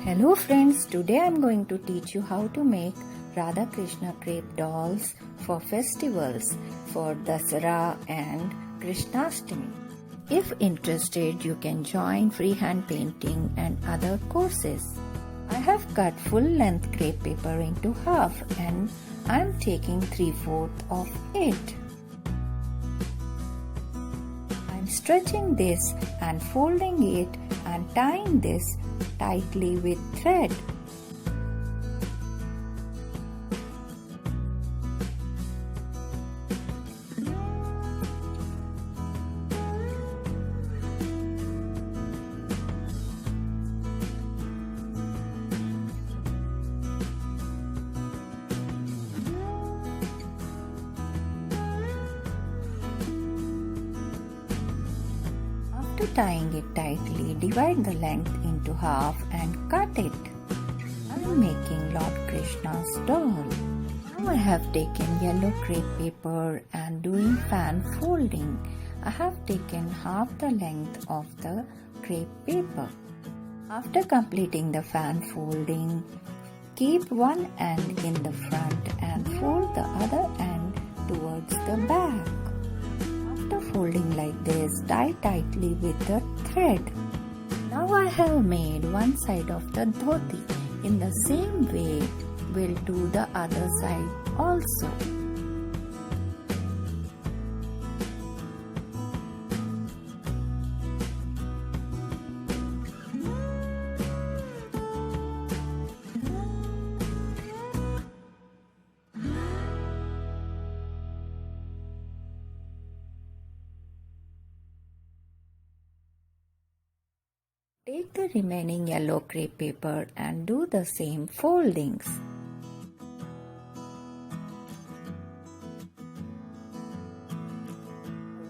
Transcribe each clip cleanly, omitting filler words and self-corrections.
Hello friends, today I am going to teach you how to make Radha Krishna Crepe dolls for festivals for Dussehra and Krishnastami. If interested, you can join Freehand painting and other courses. I have cut full length crepe paper into half and I am taking 3/4 of it. I am stretching this and folding it and tying this tightly with thread. After tying it tightly, divide the length into half and cut it. I am making Lord Krishna's doll. Now I have taken yellow crepe paper and doing fan folding. I have taken half the length of the crepe paper. After completing the fan folding, keep one end in the front and fold the other end towards the back. After folding like this, tie tightly with the thread. Now I have made one side of the dhoti. In the same way, we'll do the other side also. Take the remaining yellow crepe paper and do the same foldings.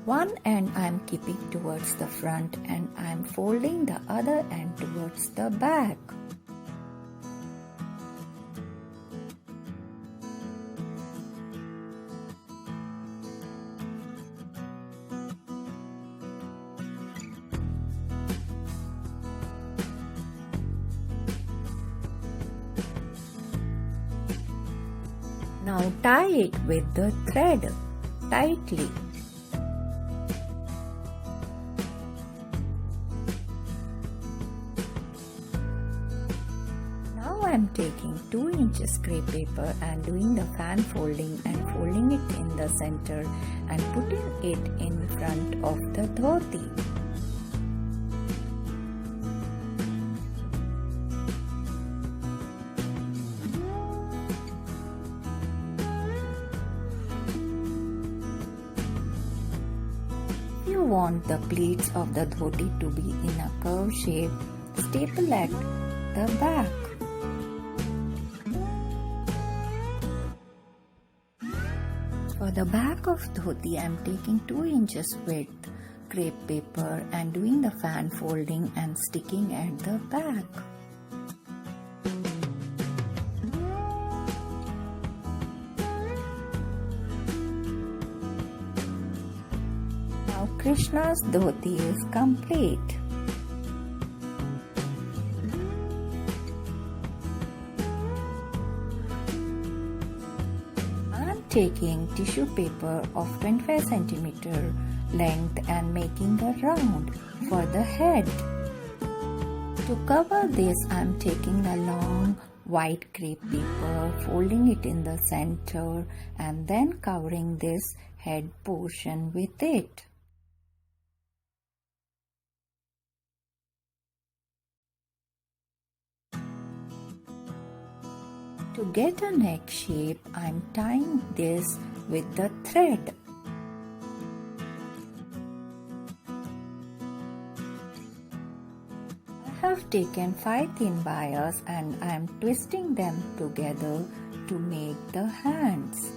One end I am keeping towards the front and I am folding the other end towards the back. Now tie it with the thread tightly. Now I am taking 2 inches crepe paper and doing the fan folding and folding it in the center and putting it in front of the dhoti. If you want the pleats of the dhoti to be in a curve shape, staple at the back. For the back of dhoti, I am taking 2 inches width crepe paper and doing the fan folding and sticking at the back. Now Krishna's dhoti is complete. I am taking tissue paper of 25 cm length and making a round for the head. To cover this, I am taking a long white crepe paper, folding it in the center and then covering this head portion with it. To get a neck shape, I am tying this with the thread. I have taken 5 thin wires and I am twisting them together to make the hands.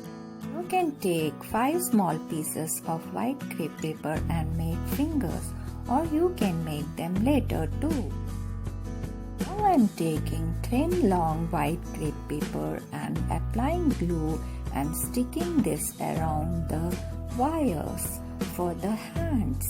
You can take 5 small pieces of white crepe paper and make fingers, or you can make them later too. Now I am taking thin long white crepe paper and applying glue and sticking this around the wires for the hands.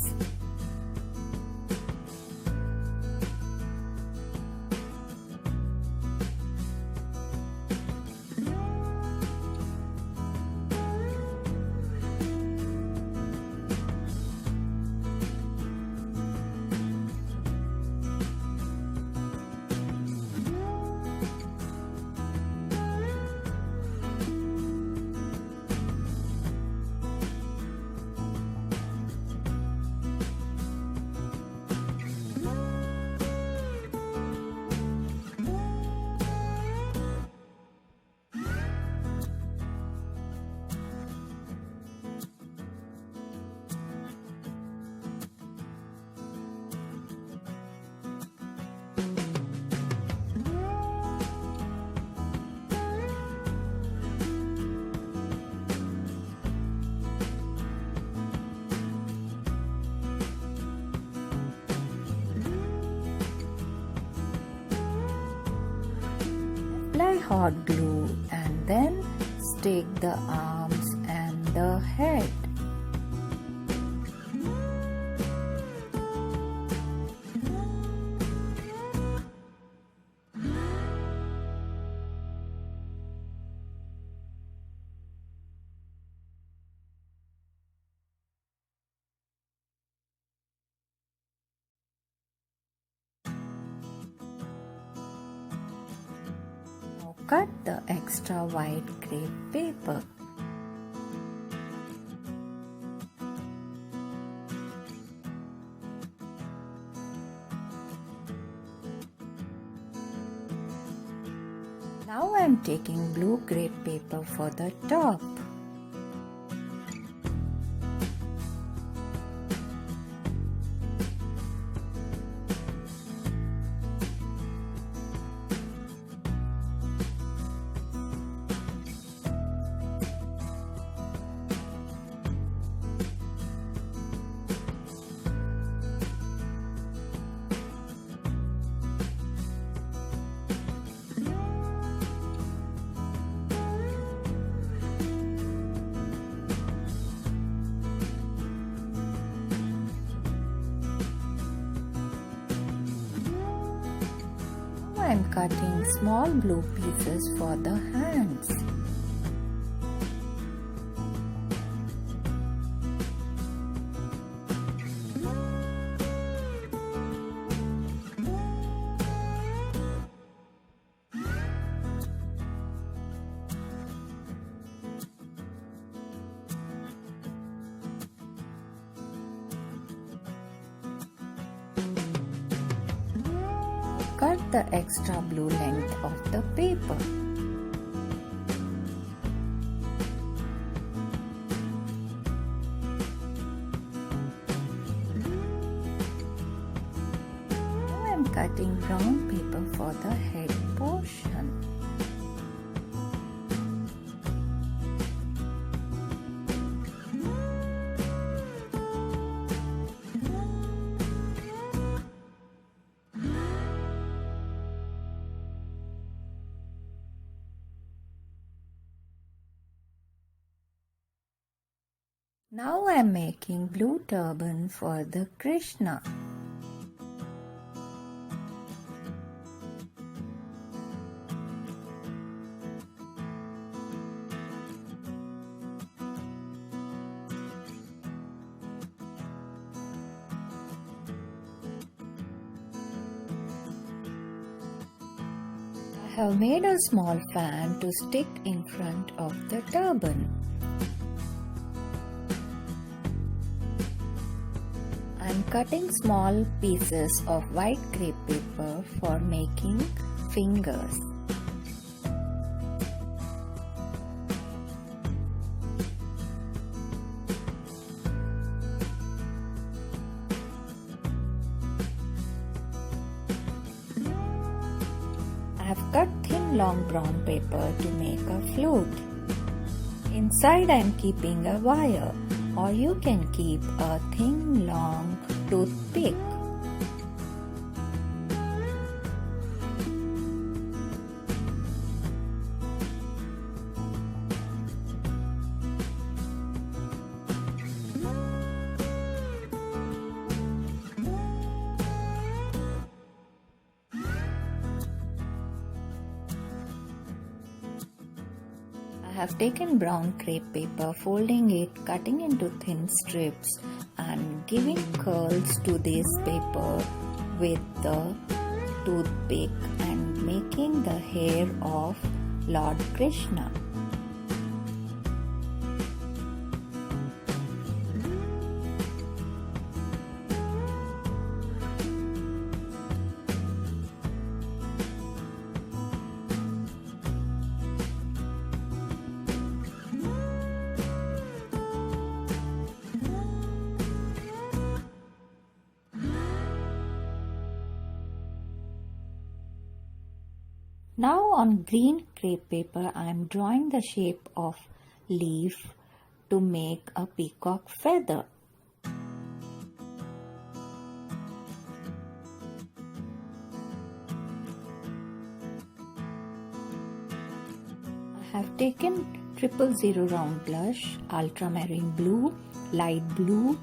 hot glue and then stick the arms and the head. Cut the extra white crepe paper. Now I am taking blue crepe paper for the top. I am cutting small blue pieces for the hands. Cut the extra blue length of the paper. Now I am cutting brown paper for the head portion. Now I am making blue turban for the Krishna. I have made a small fan to stick in front of the turban. I am cutting small pieces of white crepe paper for making fingers. I have cut thin long brown paper to make a float. Inside I am keeping a wire, or you can keep a thin long toothpick. I have taken brown crepe paper, folding it, cutting into thin strips and giving curls to this paper with the toothpick and making the hair of Lord Krishna. Now on green crepe paper I am drawing the shape of leaf to make a peacock feather. have taken 000 round blush, ultramarine blue, light blue,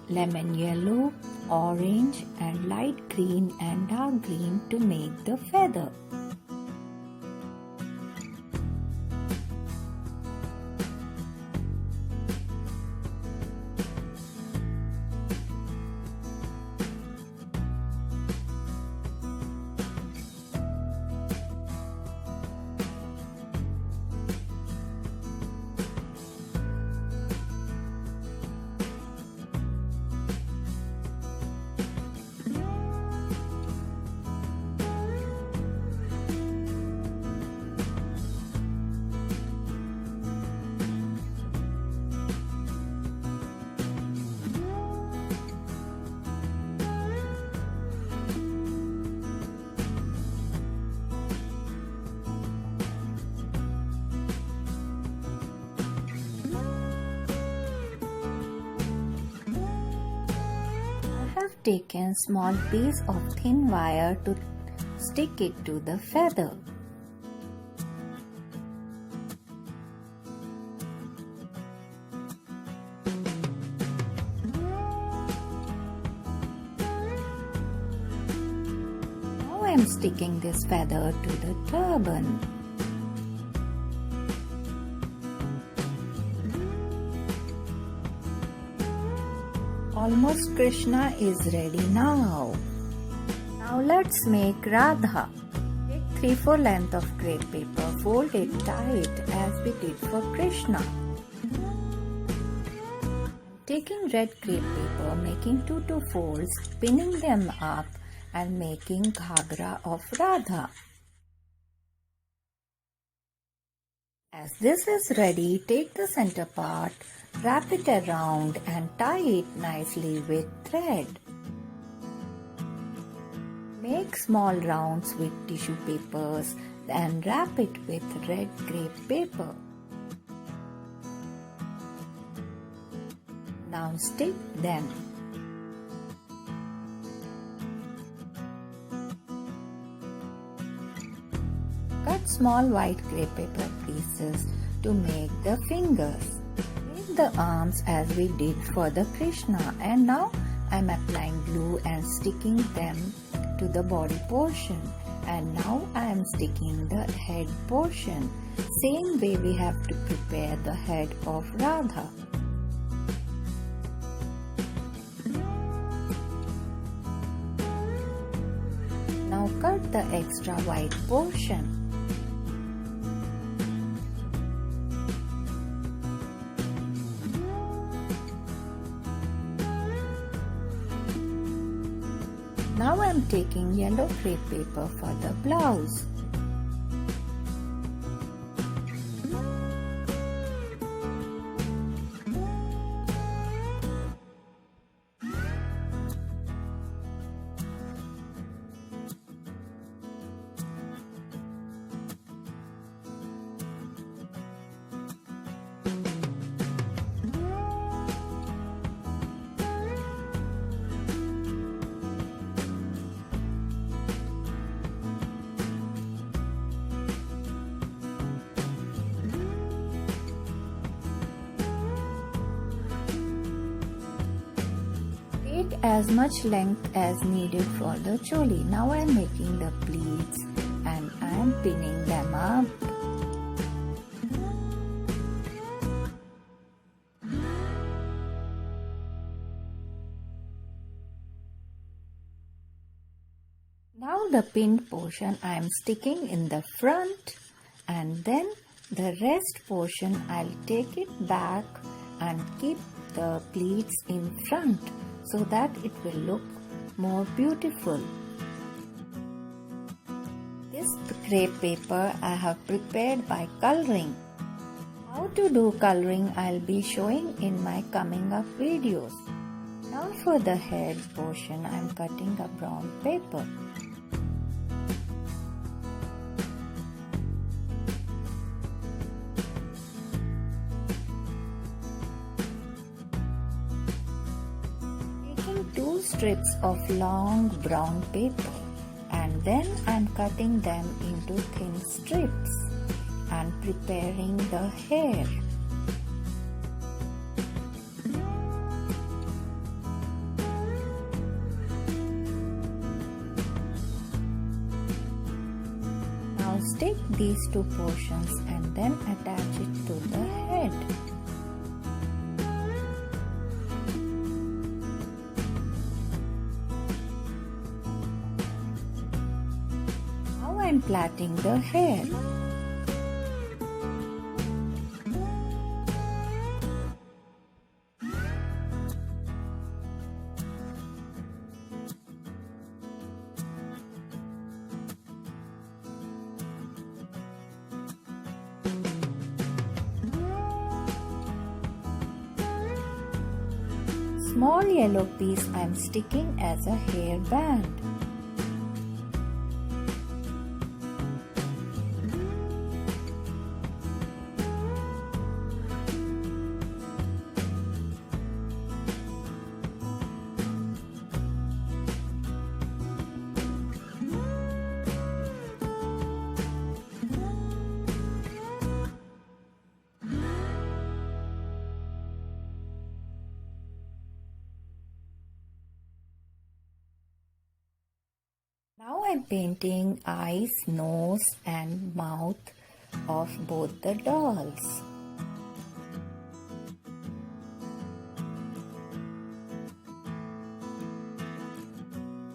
lemon yellow, orange and light green and dark green to make the feather. Taken small piece of thin wire to stick it to the feather. Now I am sticking this feather to the turban. Almost Krishna is ready now. Now let's make Radha. Take 3/4 length of crepe paper, fold it tight as we did for Krishna. Taking red crepe paper, making 2 folds, pinning them up and making ghagra of Radha. As this is ready, take the center part, wrap it around and tie it nicely with thread. Make small rounds with tissue papers and wrap it with red crepe paper. Now stick them. Cut small white crepe paper pieces to make the fingers. Make the arms as we did for the Krishna, and now I am applying glue and sticking them to the body portion, and now I am sticking the head portion. Same way we have to prepare the head of Radha. Now cut the extra white portion. Now I am taking yellow crepe paper for the blouse. Take as much length as needed for the choli. Now I am making the pleats and I am pinning them up. Now the pinned portion I am sticking in the front, and then the rest portion I'll take it back and keep the pleats in front so that it will look more beautiful. This crepe paper I have prepared by coloring. How to do coloring I'll be showing in my coming up videos. Now for the head portion I am cutting a brown paper. Two strips of long brown paper, and then I am cutting them into thin strips and preparing the hair. Now stick these two portions and then attach it to the head. Now I am plaiting the hair. Small yellow piece I am sticking as a hair band. Now I am painting eyes, nose and mouth of both the dolls.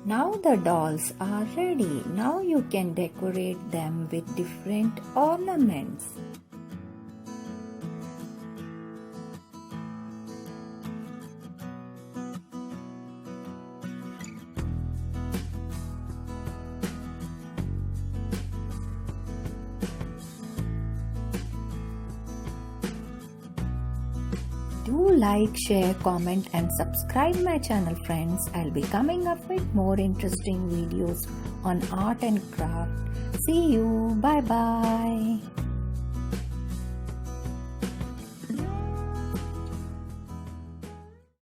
Now the dolls are ready. Now you can decorate them with different ornaments. Do like, share, comment and subscribe my channel, friends. I'll be coming up with more interesting videos on art and craft. See you. Bye bye.